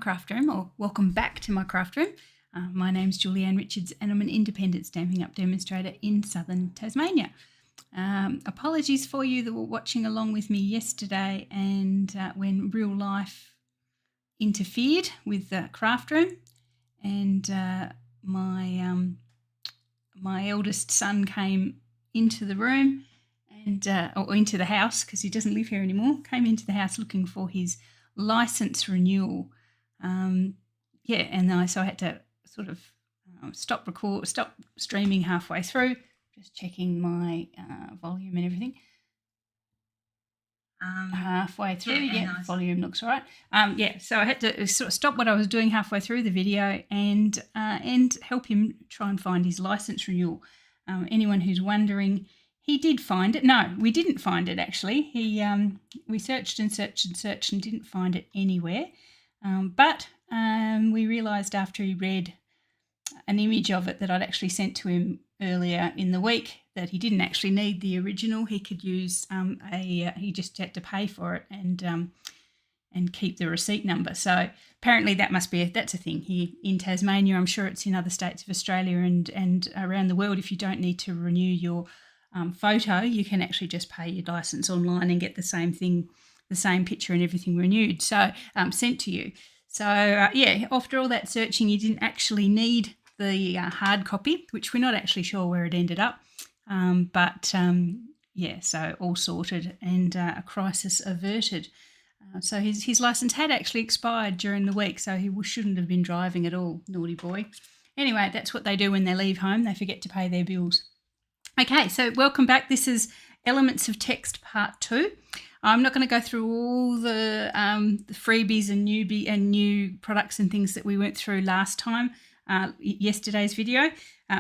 craft room, or welcome back to my craft room. My name's Julianne Richards and I'm an independent Stampin' Up! Demonstrator in southern Tasmania. Apologies for you that were watching along with me yesterday and when real life interfered with the craft room, and my eldest son came into the room and or into the house, because he doesn't live here anymore, came into the house looking for his license renewal. And so I had to sort of stop streaming halfway through, just checking my volume and everything. Halfway through, nice. Volume looks all right. So I had to sort of stop what I was doing halfway through the video and help him try and find his license renewal. Anyone who's wondering, he did find it. No, we didn't find it actually. We searched and didn't find it anywhere. But we realised after he read an image of it that I'd actually sent to him earlier in the week that he didn't actually need the original. He could use he just had to pay for it and keep the receipt number. So apparently that's a thing here in Tasmania. I'm sure it's in other states of Australia and around the world. If you don't need to renew your photo, you can actually just pay your license online and get the same thing, the same picture and everything renewed, so sent to you. So after all that searching, you didn't actually need the hard copy, which we're not actually sure where it ended up. So all sorted and a crisis averted. So his license had actually expired during the week, so he shouldn't have been driving at all, naughty boy. Anyway, that's what they do when they leave home. They forget to pay their bills. Okay, so welcome back. This is Elements of Text Part 2. I'm not going to go through all the freebies and new products and things that we went through last time, yesterday's video.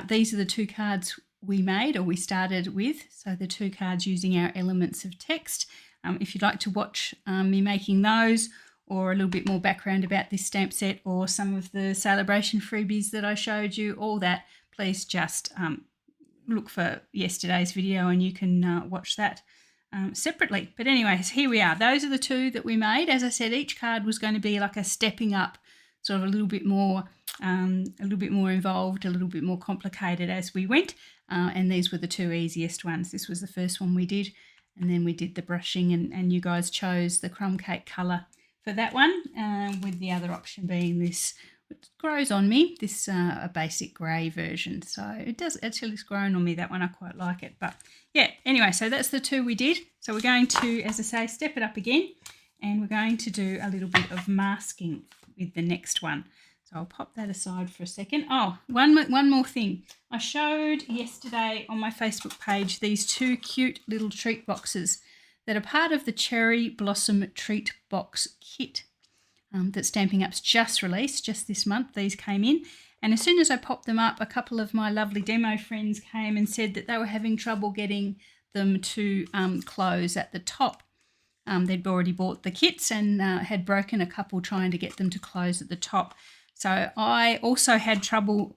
These are the two cards we made, or we started with. So the two cards using our Elements of Text. If you'd like to watch me making those, or a little bit more background about this stamp set, or some of the celebration freebies that I showed you, all that, please just look for yesterday's video and you can watch that separately. But anyways, here we are. Those are the two that we made. As I said, each card was going to be like a stepping up, sort of a little bit more involved, a little bit more complicated as we went. And these were the two easiest ones. This was the first one we did, and then we did the brushing, and you guys chose the crumb cake colour for that one, with the other option being this, which grows on me, this a basic grey version. So it does actually, it's grown on me, that one. I quite like it. But yeah, anyway, so that's the two we did. So we're going to, as I say, step it up again, and we're going to do a little bit of masking with the next one. So I'll pop that aside for a second. Oh, one more thing. I showed yesterday on my Facebook page these two cute little treat boxes that are part of the Cherry Blossom Treat Box Kit that Stampin' Up's just released, just this month. These came in, and as soon as I popped them up, a couple of my lovely demo friends came and said that they were having trouble getting them to close at the top. They'd already bought the kits and had broken a couple trying to get them to close at the top. So I also had trouble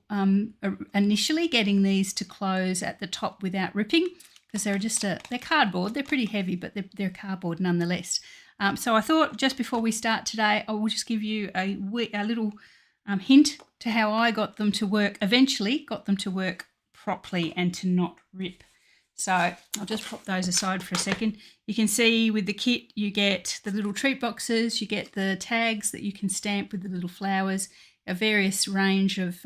initially getting these to close at the top without ripping, because they're cardboard. They're pretty heavy, but they're cardboard nonetheless. So I thought just before we start today, I will just give you a little hint to how I got them to work, eventually got them to work properly and to not rip. So I'll just pop those aside for a second. You can see with the kit, you get the little treat boxes, you get the tags that you can stamp with the little flowers, a various range of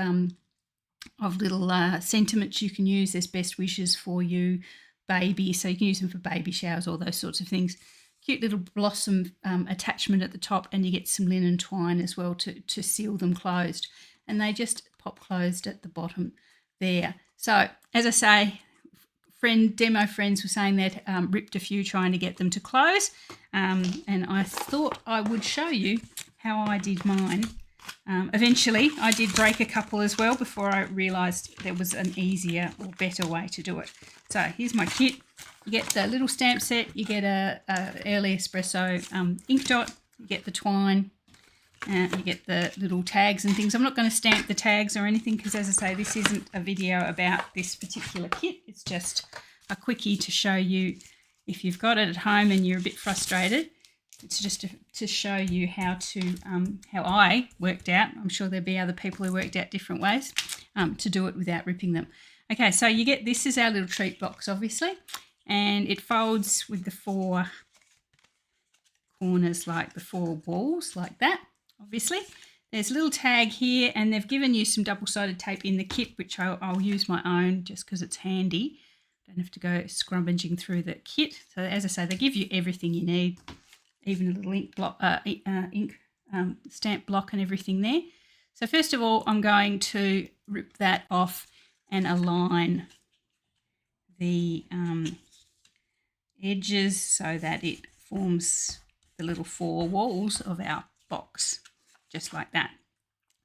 little sentiments you can use. There's best wishes for you, baby, so you can use them for baby showers, all those sorts of things. Cute little blossom attachment at the top, and you get some linen twine as well to seal them closed. And they just pop closed at the bottom there. So as I say, demo friends were saying they'd ripped a few trying to get them to close, and I thought I would show you how I did mine. Eventually I did break a couple as well before I realised there was an easier or better way to do it. So here's my kit. You get the little stamp set, you get a early espresso ink dot, you get the twine, you get the little tags and things. I'm not going to stamp the tags or anything because, as I say, this isn't a video about this particular kit. It's just a quickie to show you, if you've got it at home and you're a bit frustrated, It's just to show you how I worked out. I'm sure there'll be other people who worked out different ways to do it without ripping them. Okay, so you get, this is our little treat box, obviously, and it folds with the 4 corners, like the 4 walls, like that, obviously. There's a little tag here, and they've given you some double-sided tape in the kit, which I'll use my own just because it's handy. Don't have to go scrummaging through the kit. So as I say, they give you everything you need, even a little ink block, stamp block and everything there. So first of all, I'm going to rip that off and align the edges so that it forms the little 4 walls of our box, just like that.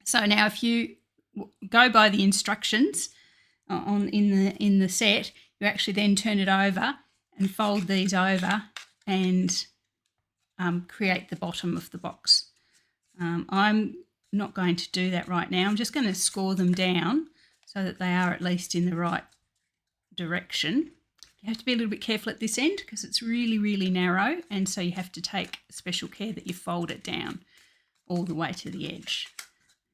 So now if you go by the instructions in the set, you actually then turn it over and fold these over and create the bottom of the box. I'm not going to do that right now. I'm just going to score them down so that they are at least in the right direction. You have to be a little bit careful at this end because it's really, really narrow, and so you have to take special care that you fold it down all the way to the edge.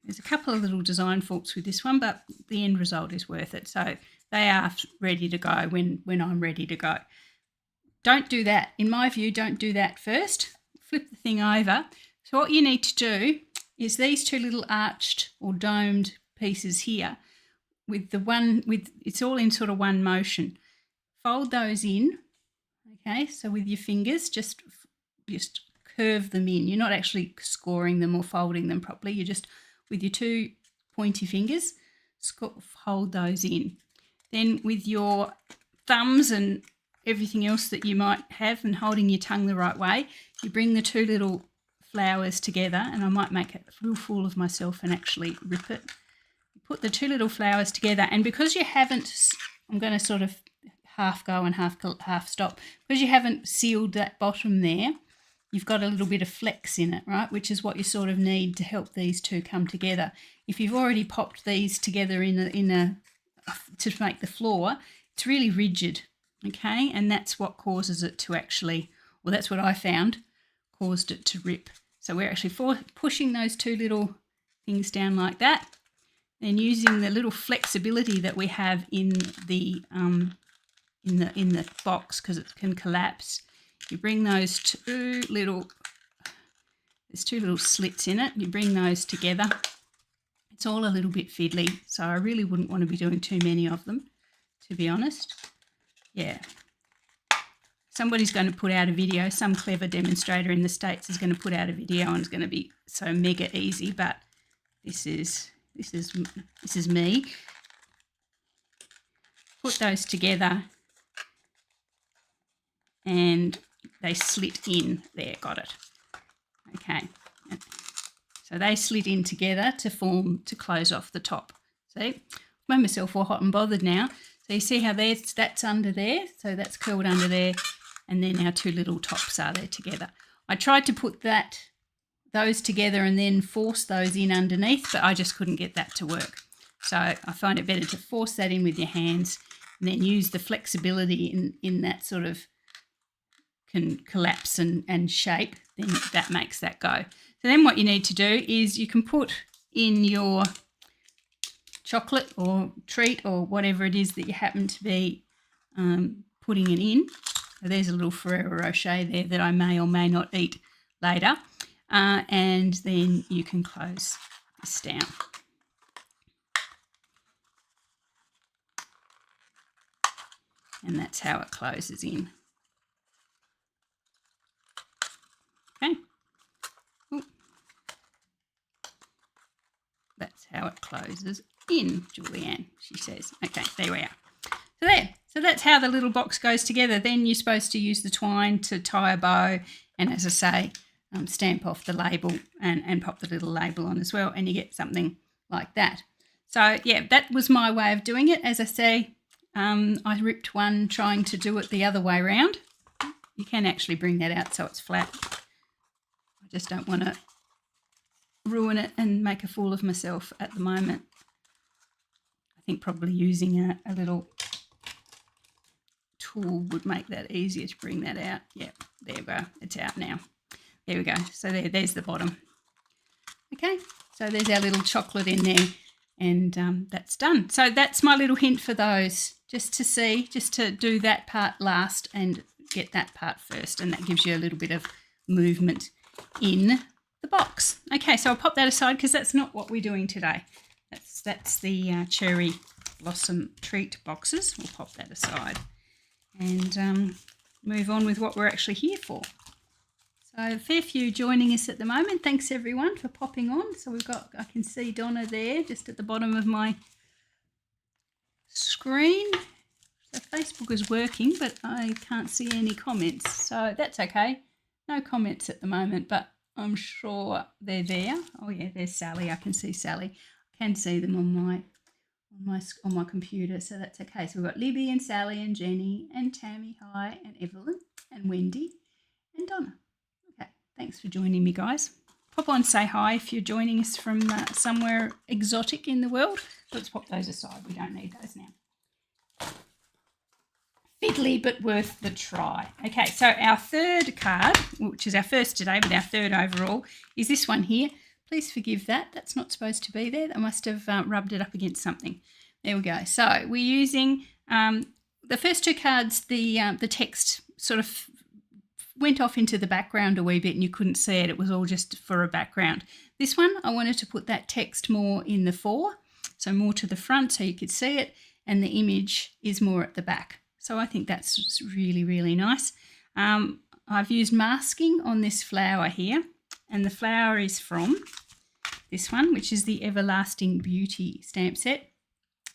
There's a couple of little design faults with this one, but the end result is worth it. So they are ready to go when I'm ready to go. Don't do that. In my view, don't do that first. Flip the thing over. So what you need to do is these 2 little arched or domed pieces here, it's all in sort of one motion. Fold those in, okay? So with your fingers, just curve them in. You're not actually scoring them or folding them properly. You're just, with your 2 pointy fingers, hold those in. Then with your thumbs and everything else that you might have, and holding your tongue the right way, you bring the 2 little flowers together, and I might make a real fool of myself and actually rip it. Put the 2 little flowers together, and because you haven't, I'm going to sort of half go and half stop, because you haven't sealed that bottom there, you've got a little bit of flex in it, right, which is what you sort of need to help these 2 come together. If you've already popped these together to make the floor, it's really rigid, okay, and that's what causes it to actually, well, that's what I found caused it to rip. So we're actually pushing those 2 little things down like that, and using the little flexibility that we have in the box, because it can collapse. You bring those 2 little, there's 2 little slits in it. You bring those together. It's all a little bit fiddly, so I really wouldn't want to be doing too many of them, to be honest. Yeah. Somebody's going to put out a video, some clever demonstrator in the States is going to put out a video, and it's going to be so mega easy, but this is me. Put those together and they slit in there, got it. Okay, so they slit in together to close off the top. See, I've made myself all hot and bothered now. So you see how that's under there, so that's curled under there, and then our 2 little tops are there together. I tried to put those together and then force those in underneath, but I just couldn't get that to work. So I find it better to force that in with your hands and then use the flexibility in that sort of can collapse and shape, then that makes that go. So then what you need to do is you can put in your chocolate or treat or whatever it is that you happen to be putting it in. So there's a little Ferrero Rocher there that I may or may not eat later. And then you can close this down. And that's how it closes in. Okay. Ooh. That's how it closes in, Julianne, she says. Okay, there we are. So there. So that's how the little box goes together. Then you're supposed to use the twine to tie a bow, and as I say, stamp off the label and pop the little label on as well, and you get something like that. So yeah, that was my way of doing it. As I say, I ripped one trying to do it the other way around. You can actually bring that out so it's flat. I just don't want to ruin it and make a fool of myself at the moment. I think probably using a little tool would make that easier to bring that out. Yep, there you go. It's out now. There we go. So there's the bottom. Okay, so there's our little chocolate in there, and that's done. So that's my little hint for those, just to do that part last and get that part first, and that gives you a little bit of movement in the box. Okay, so I'll pop that aside because that's not what we're doing today. That's the cherry blossom treat boxes. We'll pop that aside and move on with what we're actually here for. So a fair few joining us at the moment. Thanks everyone for popping on. So I can see Donna there just at the bottom of my screen. So Facebook is working, but I can't see any comments. So that's okay. No comments at the moment, but I'm sure they're there. Oh yeah, there's Sally. I can see Sally. I can see them on my computer, so that's okay. So we've got Libby and Sally and Jenny and Tammy, hi, and Evelyn and Wendy and Donna. Okay, thanks for joining me, guys. Pop on, say hi if you're joining us from somewhere exotic in the world. Let's pop those aside. We don't need those now. Fiddly, but worth the try. Okay, so our third card, which is our first today, but our third overall, is this one here. Please forgive that. That's not supposed to be there. I must have rubbed it up against something. There we go. So we're using the first two cards, the text sort of went off into the background a wee bit and you couldn't see it. It was all just for a background. This one, I wanted to put that text more in the fore, so more to the front so you could see it, and the image is more at the back. So I think that's really, really nice. I've used masking on this flower here, and the flower is from this one, which is the Everlasting Beauty stamp set.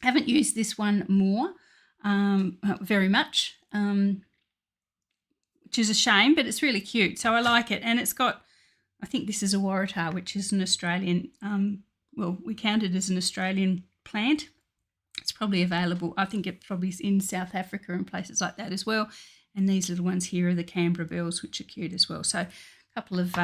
I haven't used this one very much, which is a shame, but it's really cute. So I like it. And it's got, I think this is a Waratah, which is an Australian, well, we count it as an Australian plant. It's probably available. I think it probably is in South Africa and places like that as well. And these little ones here are the Canberra bells, which are cute as well. So a couple of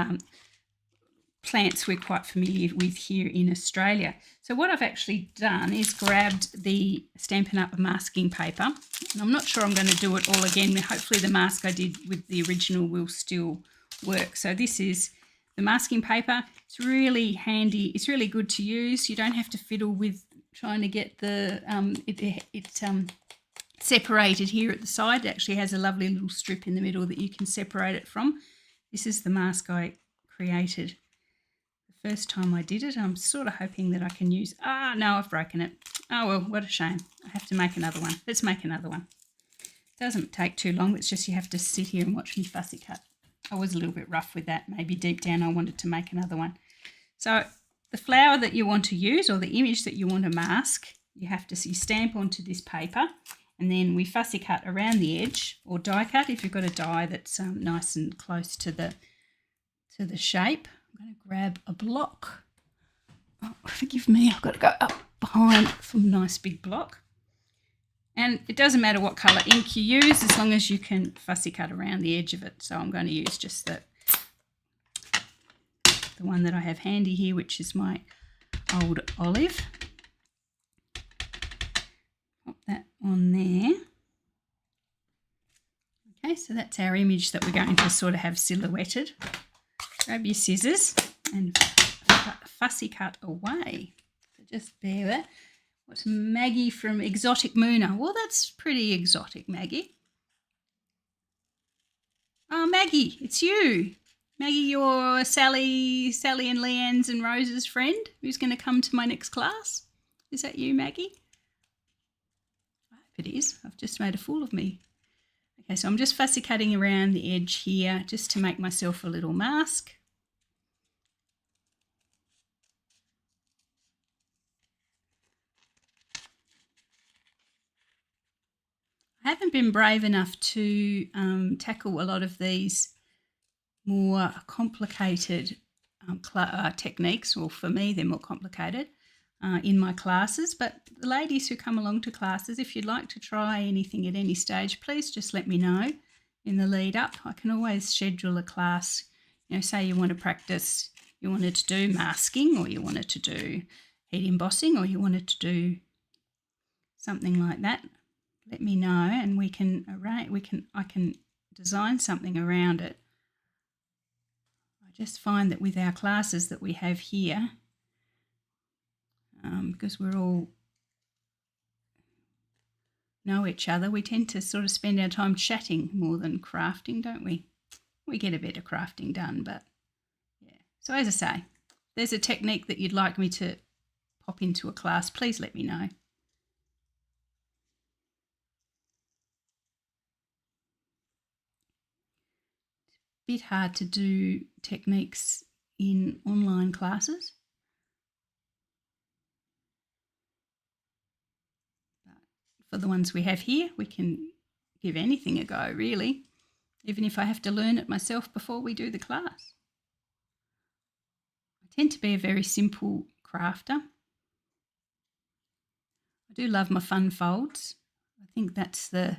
plants we're quite familiar with here in Australia. So what I've actually done is grabbed the Stampin' Up! Masking paper. And I'm not sure I'm going to do it all again. Hopefully the mask I did with the original will still work. So this is the masking paper. It's really handy. It's really good to use. You don't have to fiddle with trying to get the separated here at the side. It actually has a lovely little strip in the middle that you can separate it from. This is the mask I created the first time I did it. I'm sort of hoping that I can use, no, I've broken it. Oh well, what a shame. I have to make another one. Let's make another one. It doesn't take too long. It's just you have to sit here and watch me fussy cut. I was a little bit rough with that. Maybe deep down I wanted to make another one. So the flower that you want to use, or the image that you want to mask, you stamp onto this paper, and then we fussy cut around the edge, or die cut if you've got a die that's nice and close to the shape. I'm going to grab a block. Oh, forgive me, I've got to go up behind for a nice big block. And it doesn't matter what colour ink you use as long as you can fussy cut around the edge of it. So I'm going to use just the one that I have handy here, which is my old olive. Pop that on there. Okay, so that's our image that we're going to sort of have silhouetted. Grab your scissors and fussy cut away. So just bear that. What's Maggie from Exotic Mooner? Well, that's pretty exotic, Maggie. Oh, Maggie, it's you. Maggie, you're Sally and Leanne's and Rose's friend who's going to come to my next class. Is that you, Maggie? I hope it is. I've just made a fool of me. Okay, so I'm just fussy cutting around the edge here just to make myself a little mask. I haven't been brave enough to tackle a lot of these more complicated techniques, or for me they're more complicated in my classes, but the ladies who come along to classes, if you'd like to try anything at any stage, please just let me know in the lead up. I can always schedule a class, say you want to practice, you wanted to do masking, or you wanted to do heat embossing, or you wanted to do something like that. Let me know and I can design something around it. just find that with our classes that we have here, because we're all know each other, we tend to sort of spend our time chatting more than crafting, don't we? We get a bit of crafting done, but yeah. So as I say, if there's a technique that you'd like me to pop into a class, please let me know. It's a bit hard to do techniques in online classes. For the ones we have here, we can give anything a go, really, even if I have to learn it myself before we do the class. I tend to be a very simple crafter. I do love my fun folds. I think that's the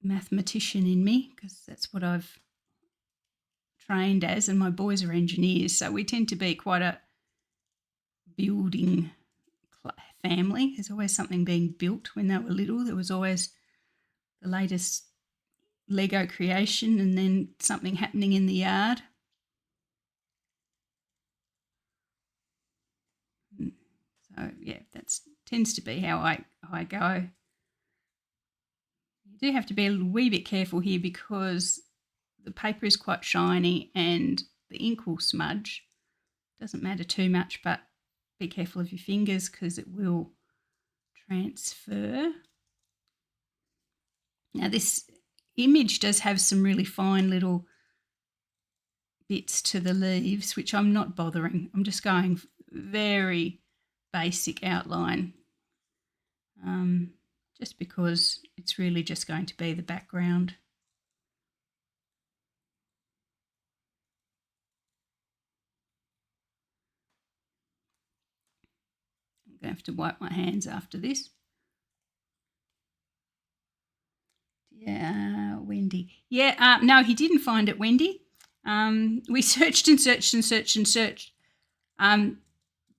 mathematician in me, because that's what I've trained as, and my boys are engineers, so we tend to be quite a building family. There's always something being built. When they were little, there was always the latest Lego creation and then something happening in the yard. So yeah, that tends to be how I go. You do have to be a wee bit careful here because the paper is quite shiny and the ink will smudge. Doesn't matter too much, but be careful of your fingers because it will transfer. Now this image does have some really fine little bits to the leaves, which I'm not bothering. I'm just going very basic outline, just because it's really just going to be the background. I'm going to have to wipe my hands after this. Yeah, Wendy. Yeah, no, he didn't find it, Wendy. We searched and searched and searched and searched.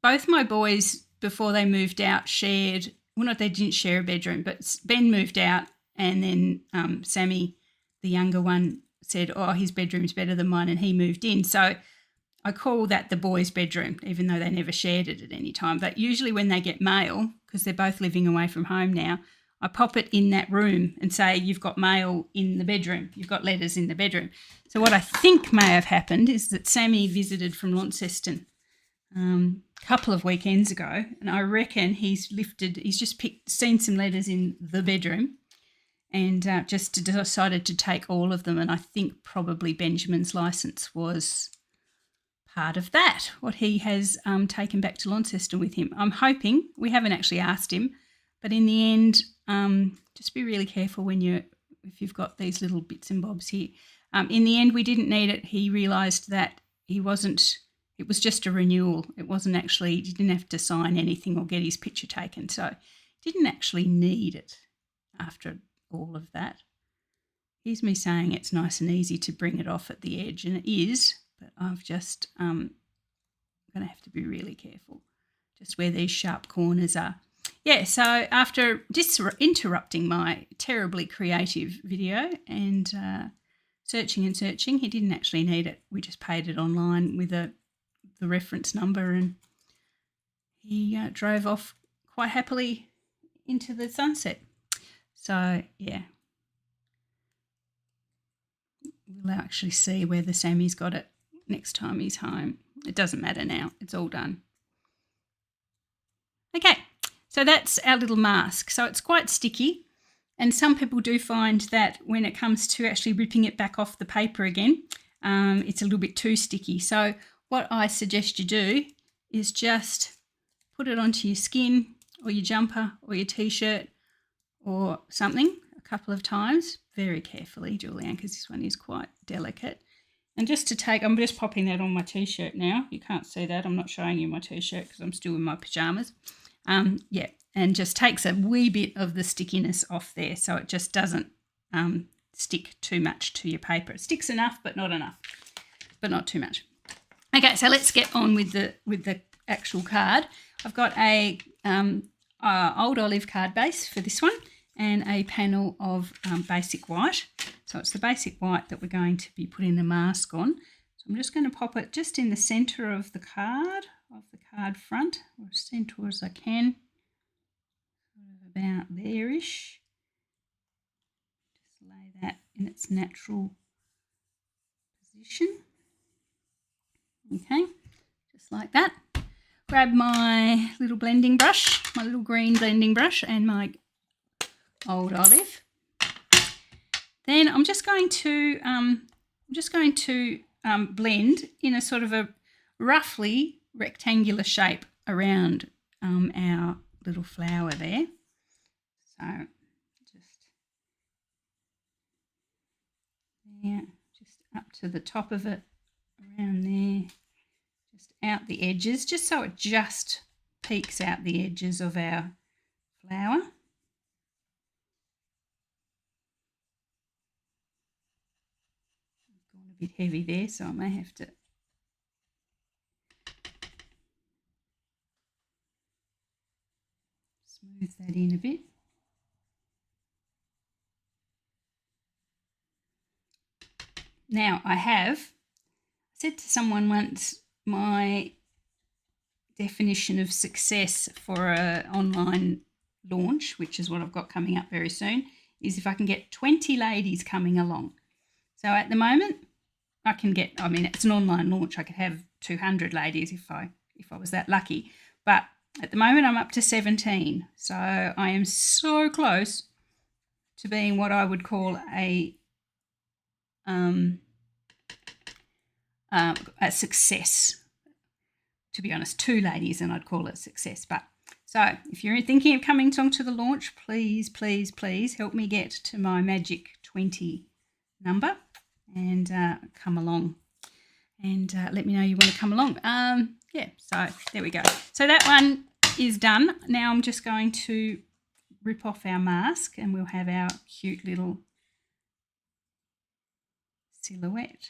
Both my boys, before they moved out, shared, well, not they didn't share a bedroom, but Ben moved out and then Sammy, the younger one, said, oh, his bedroom's better than mine, and he moved in. So I call that the boys' bedroom, even though they never shared it at any time. But usually when they get mail, because they're both living away from home now, I pop it in that room and say, you've got mail in the bedroom, you've got letters in the bedroom. So what I think may have happened is that Sammy visited from Launceston a couple of weekends ago, and I reckon he's just seen some letters in the bedroom and just decided to take all of them. And I think probably Benjamin's licence was part of that, what he has taken back to Launceston with him. I'm hoping, we haven't actually asked him, but in the end, just be really careful if you've got these little bits and bobs here. In the end, we didn't need it. He realised that it was just a renewal. It wasn't actually, he didn't have to sign anything or get his picture taken. So didn't actually need it after all of that. Here's me saying it's nice and easy to bring it off at the edge, and it is, but I've just going to have to be really careful just where these sharp corners are. Yeah, so after interrupting my terribly creative video and searching and searching, he didn't actually need it. We just paid it online with the reference number, and he drove off quite happily into the sunset. So, yeah, we'll actually see whether Sammy's got it next time he's home. It doesn't matter now. It's all done. Okay. So that's our little mask. So it's quite sticky, and some people do find that when it comes to actually ripping it back off the paper again, it's a little bit too sticky. So what I suggest you do is just put it onto your skin or your jumper or your t-shirt or something a couple of times, very carefully, Julianne, because this one is quite delicate. And just to take, I'm just popping that on my t-shirt now. You can't see that. I'm not showing you my t-shirt because I'm still in my pyjamas. Yeah, and just takes a wee bit of the stickiness off there, so it just doesn't stick too much to your paper. It sticks enough, but not enough, but not too much. Okay, so let's get on with the actual card. I've got a old olive card base for this one and a panel of basic white. So it's the basic white that we're going to be putting the mask on. So I'm just going to pop it just in the centre of the card front, or as centre as I can, about there-ish. Just lay that in its natural position. Okay, just like that. Grab my little blending brush, my little green blending brush, and my old olive. Then I'm just going to blend in a sort of a roughly rectangular shape around our little flower there. So just there, just up to the top of it, around there, just out the edges, just so it just peeks out the edges of our flower. I've gone a bit heavy there, so I may have to smooth that in a bit. Now I said to someone once, my definition of success for an online launch, which is what I've got coming up very soon, is if I can get 20 ladies coming along. So at the moment I can get, I mean, it's an online launch, I could have 200 ladies if I was that lucky, but at the moment I'm up to 17, so I am so close to being what I would call a success. To be honest, 2 ladies and I'd call it success. But so if you're thinking of coming along to the launch, please, please, please help me get to my magic 20 number and come along and let me know you want to come along. Yeah, so there we go. So that one is done. Now I'm just going to rip off our mask and we'll have our cute little silhouette.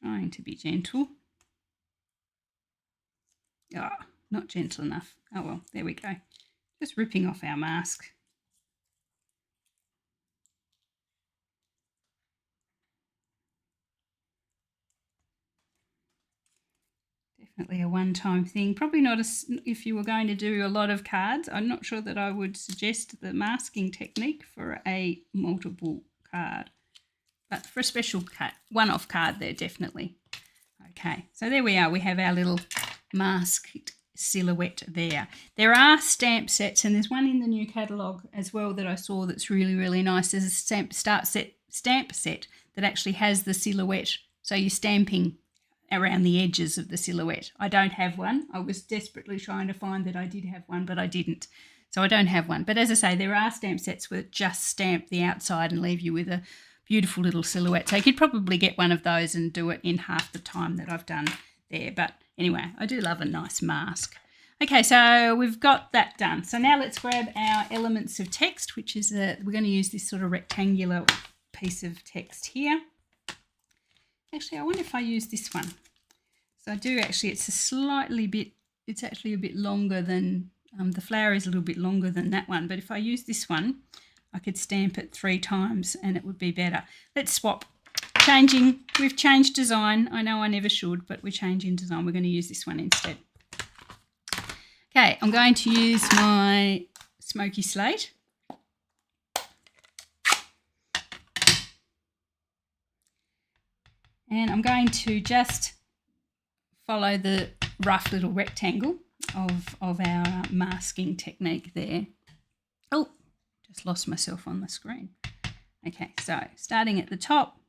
Trying to be gentle. Oh, not gentle enough. Oh well, there we go. Just ripping off our mask. Definitely a one-time thing. Probably not if you were going to do a lot of cards. I'm not sure that I would suggest the masking technique for a multiple card. But for a special one-off card there, definitely. Okay, so there we are. We have our little masked silhouette there. There are stamp sets, and there's one in the new catalogue as well that I saw that's really, really nice. There's a stamp set that actually has the silhouette. So you're stamping around the edges of the silhouette. I don't have one. I was desperately trying to find that I did have one, but I didn't. So I don't have one. But as I say, there are stamp sets that just stamp the outside and leave you with a beautiful little silhouette. So you could probably get one of those and do it in half the time that I've done there. But anyway, I do love a nice mask. Okay, so we've got that done. So now let's grab our elements of text, which is we're going to use this sort of rectangular piece of text here. Actually, I wonder if I use this one. So I do actually, it's actually a bit longer than, the flower is a little bit longer than that one. But if I use this one, I could stamp it 3 times and it would be better. Let's swap. We've changed design. I know I never should, but we're changing design. We're going to use this one instead. Okay, I'm going to use my smoky slate. And I'm going to just follow the rough little rectangle of our masking technique there. Oh, just lost myself on the screen. Okay, so starting at the top,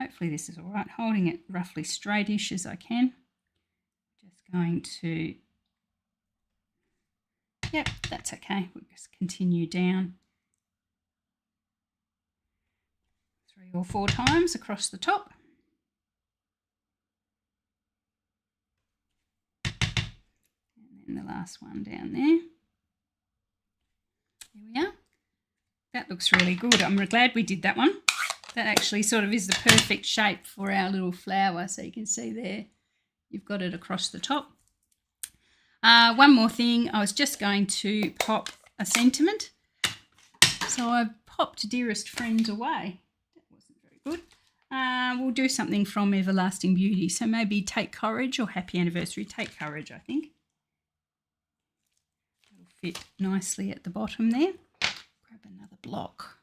hopefully this is all right, holding it roughly straightish as I can. Just going to, yep, that's okay. We'll just continue down 3 or 4 times across the top. And then the last one down there. Here we are. That looks really good. I'm glad we did that one. That actually sort of is the perfect shape for our little flower. So you can see there, you've got it across the top. One more thing, I was just going to pop a sentiment. So I popped Dearest Friends away. That wasn't very good. We'll do something from Everlasting Beauty. So maybe Take Courage or Happy Anniversary. Take Courage, I think. It'll fit nicely at the bottom there. Grab another block.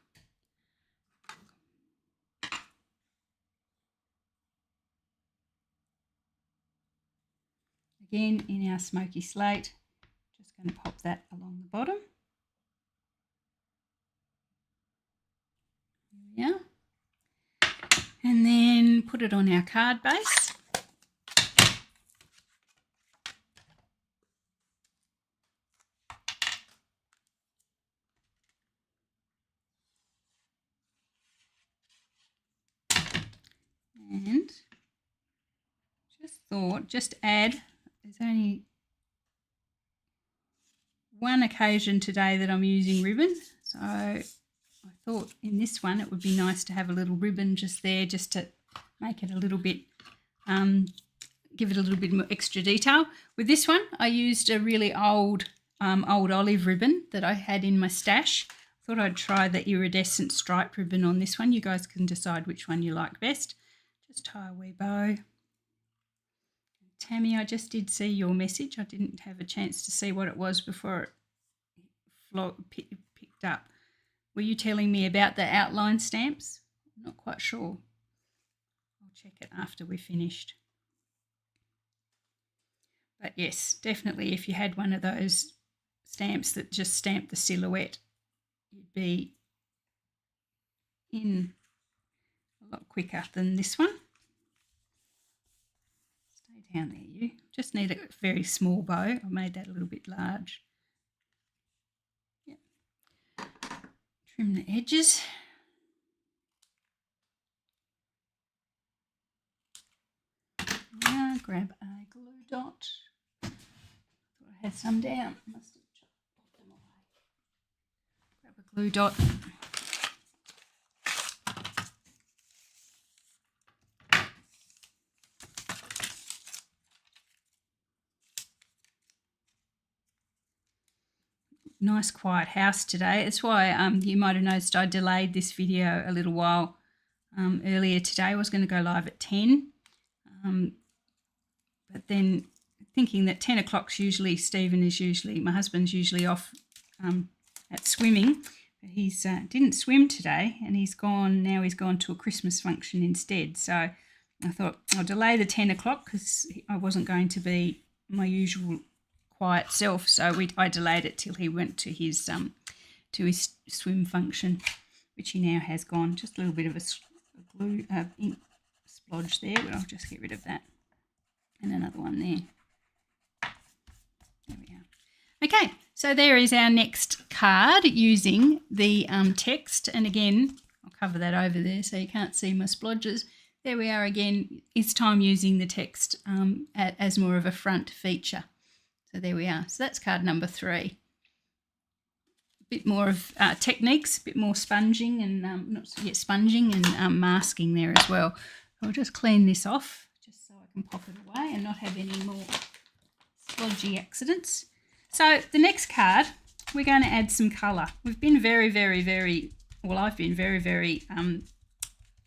Again, in our smoky slate, just going to pop that along the bottom. There we are. And then put it on our card base. And just add, there's only one occasion today that I'm using ribbon, so I thought in this one it would be nice to have a little ribbon just there, just to make it a little bit, give it a little bit more extra detail. With this one, I used a really old olive ribbon that I had in my stash. Thought I'd try the iridescent striped ribbon on this one. You guys can decide which one you like best. Just tie a wee bow. Tammy, I just did see your message. I didn't have a chance to see what it was before it picked up. Were you telling me about the outline stamps? I'm not quite sure. I'll check it after we're finished. But yes, definitely if you had one of those stamps that just stamped the silhouette, you'd be in a lot quicker than this one. Stay down there, you. Just need a very small bow. I made that a little bit large. Yep. Trim the edges. Now grab a glue dot. Thought I had some down. Must have popped them away. Grab a glue dot. Nice quiet house today. That's why you might have noticed I delayed this video a little while earlier today. I was going to go live at 10, but then thinking that 10 o'clock's usually, my husband's usually off at swimming. But he's didn't swim today, and he's gone to a Christmas function instead. So I thought I'll delay the 10 o'clock because I wasn't going to be my usual quiet self, so I delayed it till he went to his swim function, which he now has gone. Just a little bit of a glue ink splodge there, but I'll just get rid of that, and another one there. There we are. Okay, so there is our next card using the text, and again I'll cover that over there so you can't see my splodges. There we are again. It's time using the text as more of a front feature. So there we are. So that's card number 3. A bit more of techniques, a bit more sponging and sponging and masking there as well. I'll just clean this off just so I can pop it away and not have any more splodgy accidents. So the next card, we're going to add some colour. We've been very, very, very, well, I've been very, very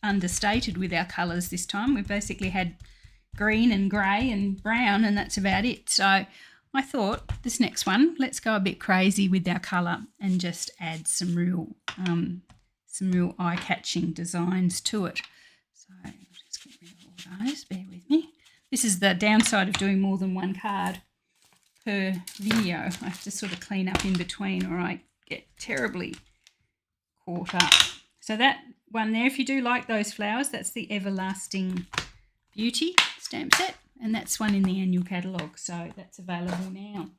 understated with our colours this time. We've basically had green and grey and brown, and that's about it. So I thought this next one, let's go a bit crazy with our colour and just add some real eye-catching designs to it. So I'll just get rid of all those, bear with me. This is the downside of doing more than one card per video. I have to sort of clean up in between or I get terribly caught up. So that one there, if you do like those flowers, that's the Everlasting Beauty stamp set. And that's one in the annual catalogue, so that's available now.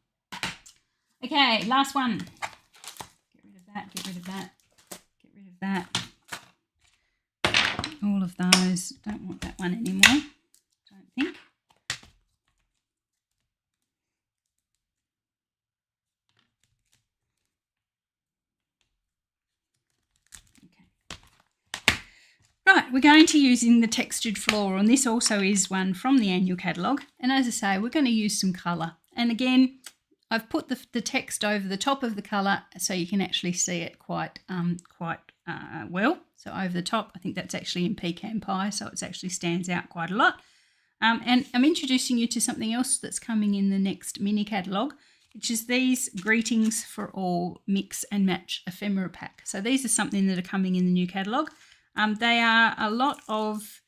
Okay, last one. Get rid of that, get rid of that, get rid of that. All of those. Don't want that one anymore, don't think. Right, we're going to using the textured floral, and this also is one from the annual catalogue. And as I say, we're going to use some colour. And again, I've put the text over the top of the colour so you can actually see it quite well. So over the top, I think that's actually in pecan pie, so it actually stands out quite a lot. And I'm introducing you to something else that's coming in the next mini catalogue, which is these Greetings for All Mix and Match ephemera pack. So these are something that are coming in the new catalogue. They are a lot of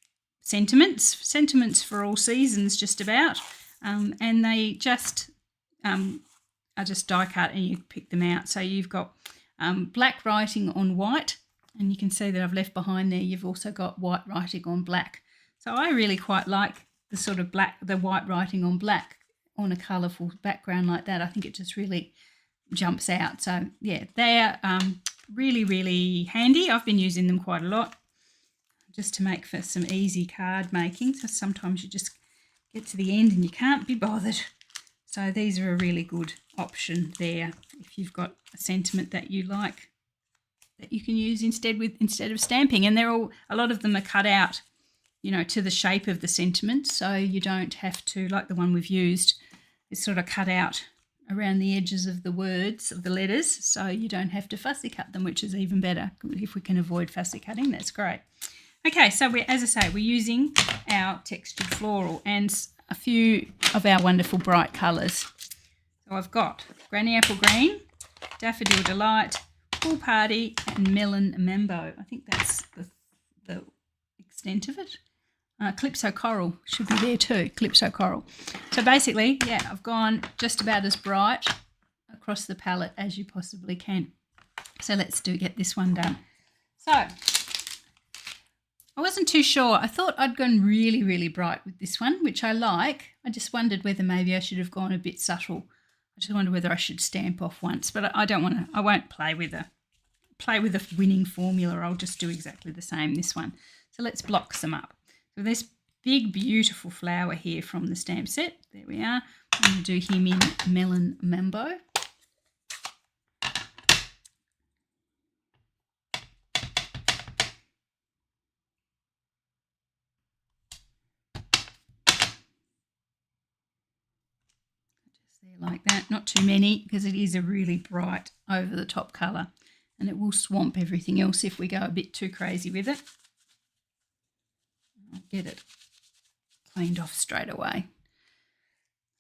sentiments for all seasons just about, and they just are just die cut and you pick them out. So you've got black writing on white, and you can see that I've left behind there, you've also got white writing on black. So I really quite like the sort of the white writing on black on a colourful background like that. I think it just really jumps out. So yeah, they are really, really handy. I've been using them quite a lot just to make for some easy card making. So sometimes you just get to the end and you can't be bothered. So these are a really good option there if you've got a sentiment that you like that you can use instead of stamping. And a lot of them are cut out, you know, to the shape of the sentiment, so you don't have to, like the one we've used, it's sort of cut out around the edges of the words, of the letters, so you don't have to fussy cut them, which is even better. If we can avoid fussy cutting, that's great. Okay, so as I say, we're using our textured floral and a few of our wonderful bright colours. So I've got Granny Apple Green, Daffodil Delight, Pool Party and Melon Mambo. I think that's the extent of it. Calypso Coral should be there too, Calypso Coral. So basically, yeah, I've gone just about as bright across the palette as you possibly can. So let's get this one done. So I wasn't too sure. I thought I'd gone really, really bright with this one, which I like. I just wondered whether maybe I should have gone a bit subtle. I just wondered whether I should stamp off once, but I don't want to. I won't play with a winning formula. I'll just do exactly the same this one. So let's block some up. So this big, beautiful flower here from the stamp set. There we are. I'm going to do him in Melon Mambo. Just there like that. Not too many because it is a really bright over-the-top colour and it will swamp everything else if we go a bit too crazy with it. I'll get it cleaned off straight away.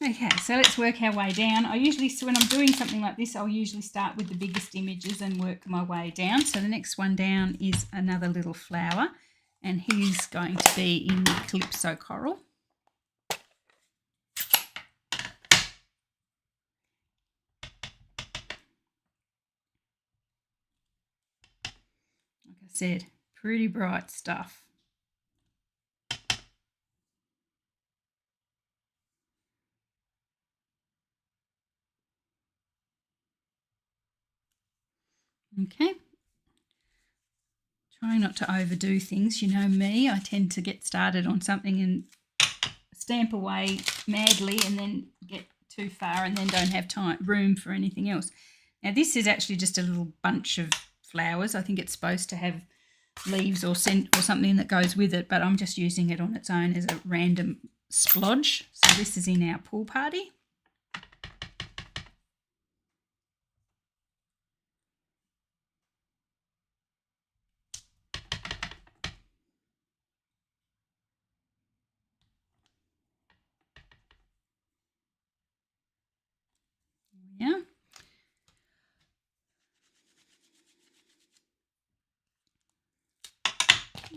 Okay, so let's work our way down. I usually, so when I'm doing something like this, I'll usually start with the biggest images and work my way down. So the next one down is another little flower, and he's going to be in the Calypso Coral. Like I said, pretty bright stuff. Okay, try not to overdo things. You know me, I tend to get started on something and stamp away madly and then get too far and then don't have room for anything else. Now this is actually just a little bunch of flowers. I think it's supposed to have leaves or scent or something that goes with it, but I'm just using it on its own as a random splodge. So this is in our Pool Party. Yeah.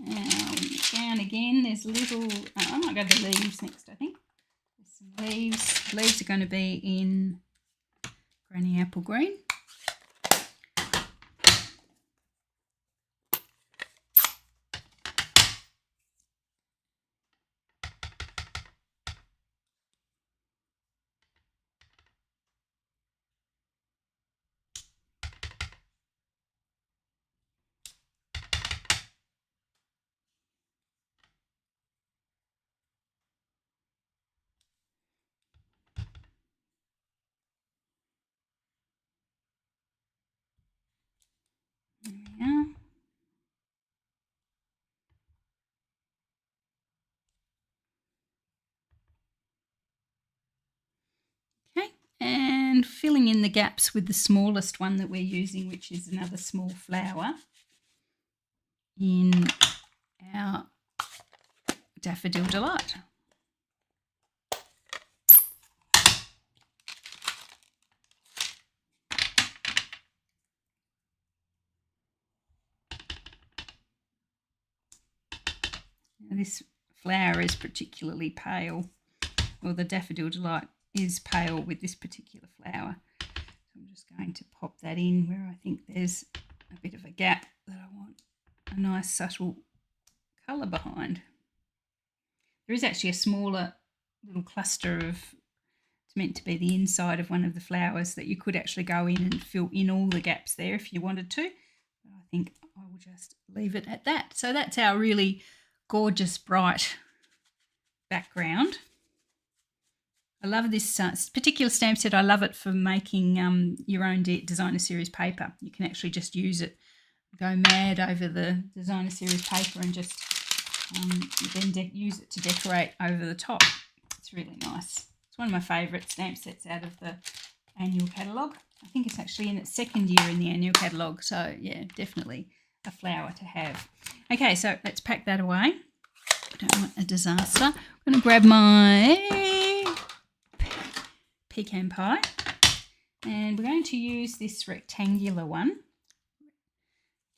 Now down again, there's little, I might go to the leaves next, I think. There's some leaves. The leaves are going to be in Granny Apple Green. There we are. Okay, and filling in the gaps with the smallest one that we're using, which is another small flower. in our Daffodil Delight. Now this flower is particularly pale, or the Daffodil Delight is pale with this particular flower. So I'm just going to pop that in where I think there's a bit of a gap that I want a nice subtle colour behind. There is actually a smaller little cluster of, it's meant to be the inside of one of the flowers that you could actually go in and fill in all the gaps there if you wanted to. But I think I will just leave it at that. So that's our really gorgeous bright background. I love this particular stamp set. I love it for making your own designer series paper. You can actually just use it, go mad over the designer series paper and just then use it to decorate over the top. It's really nice. It's one of my favourite stamp sets out of the annual catalogue. I think it's actually in its second year in the annual catalogue. So, yeah, definitely a flower to have. Okay, so let's pack that away. I don't want a disaster. I'm going to grab my pecan pie and we're going to use this rectangular one.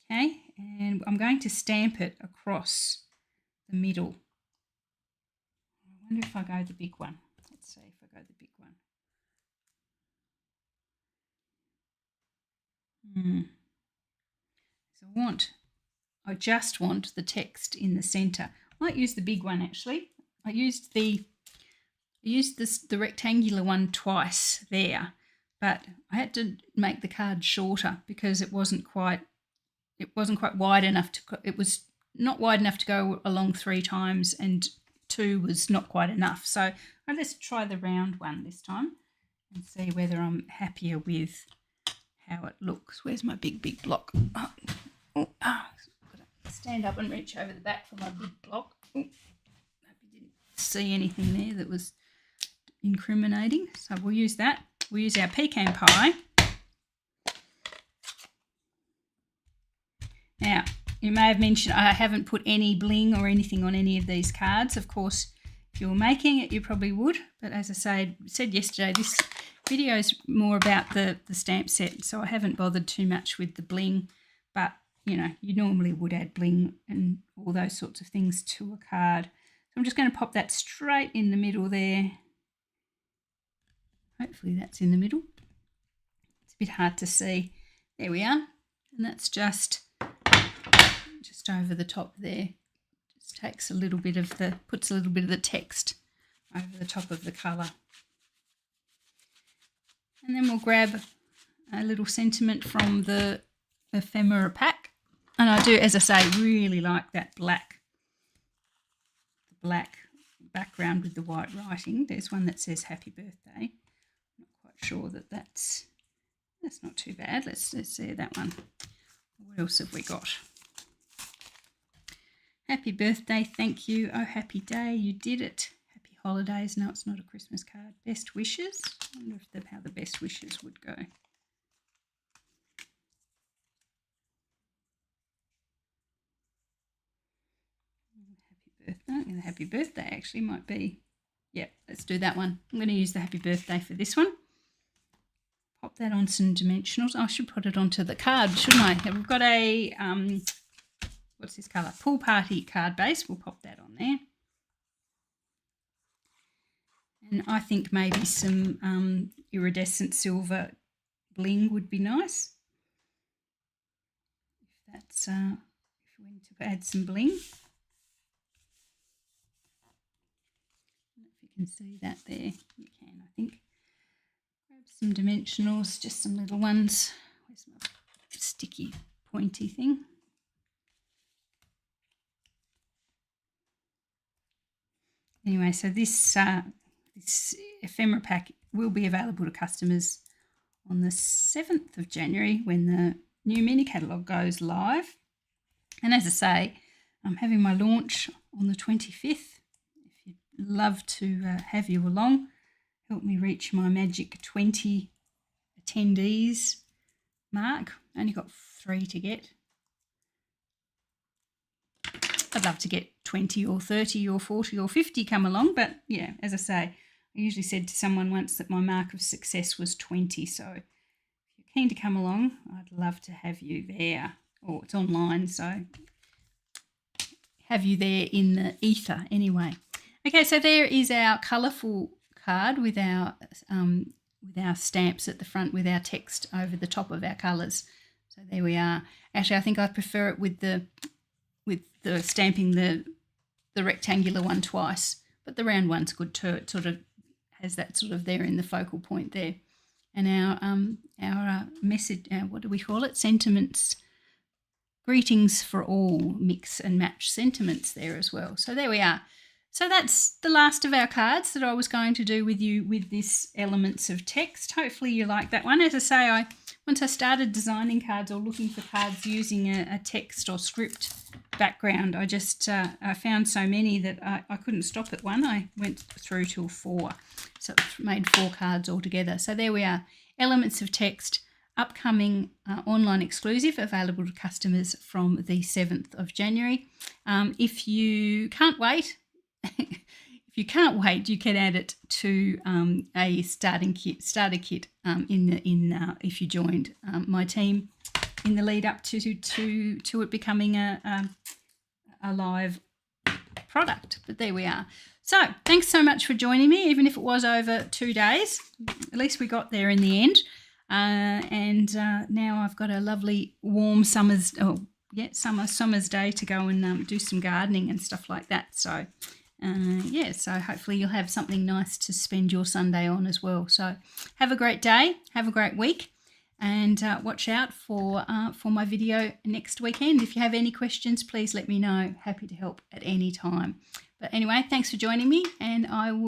Okay, and I'm going to stamp it across the middle. I wonder if I go the big one. Let's see if I go the big one. So I just want the text in the centre. I might use the big one actually. I used the rectangular one twice there, but I had to make the card shorter because it wasn't quite wide enough to. It was not wide enough to go along 3 times, and 2 was not quite enough. So let's try the round one this time and see whether I'm happier with how it looks. Where's my big block? Stand up and reach over the back for my big block. Hope you didn't see anything there that was incriminating. So we'll use that. We'll use our pecan pie. Now, you may have mentioned I haven't put any bling or anything on any of these cards. Of course, if you were making it, you probably would. But as I said yesterday, this video is more about the stamp set, so I haven't bothered too much with the bling. But, you know, you normally would add bling and all those sorts of things to a card. So I'm just going to pop that straight in the middle there. Hopefully that's in the middle. It's a bit hard to see. There we are. And that's just over the top there. Just takes a little bit of puts a little bit of the text over the top of the colour. And then we'll grab a little sentiment from the ephemera pack. And I do, as I say, really like that black background with the white writing. There's one that says happy birthday. I'm not quite sure that's not too bad. Let's see that one. What else have we got? Happy birthday, thank you. Oh, happy day, you did it. Happy holidays. No, it's not a Christmas card. Best wishes. I wonder how the best wishes would go. Happy birthday. The happy birthday actually might be. Yeah, let's do that one. I'm going to use the happy birthday for this one. Pop that on some dimensionals. I should put it onto the card, shouldn't I? We've got a what's this colour? Pool Party card base. We'll pop that on there. And I think maybe some iridescent silver bling would be nice. If we need to add some bling. I don't know if you can see that there. You can, I think. Grab some dimensionals, just some little ones. Where's my sticky pointy thing? Anyway, so this ephemera pack will be available to customers on the 7th of January when the new mini catalogue goes live. And as I say, I'm having my launch on the 25th. If you'd love to have you along, help me reach my magic 20 attendees mark. Only got 3 to get. I'd love to get 20 or 30 or 40 or 50 come along, but yeah, as I say, I usually said to someone once that my mark of success was 20, so if you're keen to come along, I'd love to have you there. Or it's online, so have you there in the ether anyway. Okay, so there is our colourful card with our stamps at the front with our text over the top of our colours. So there we are. Actually, I think I prefer it with the stamping the rectangular one twice, but the round one's good too. It sort of has that sort of there in the focal point there. And our message, what do we call it? Sentiments. Greetings for all, mix and match sentiments there as well. So there we are. So that's the last of our cards that I was going to do with you with this elements of text. Hopefully you like that one. As I say, once I started designing cards or looking for cards using a text or script background, I found so many that I couldn't stop at one. I went through till 4. So it made 4 cards altogether. So there we are, elements of text. Upcoming online exclusive available to customers from the 7th of January. If you can't wait, you can add it to a starter kit if you joined my team in the lead up to it becoming a live product. But there we are. So thanks so much for joining me, even if it was over 2 days. At least we got there in the end. Now I've got a lovely warm summer's day to go and do some gardening and stuff like that. So so hopefully you'll have something nice to spend your Sunday on as well. So have a great day, have a great week, and watch out for my video next weekend. If you have any questions, please let me know. Happy to help at any time. But anyway, thanks for joining me, and I will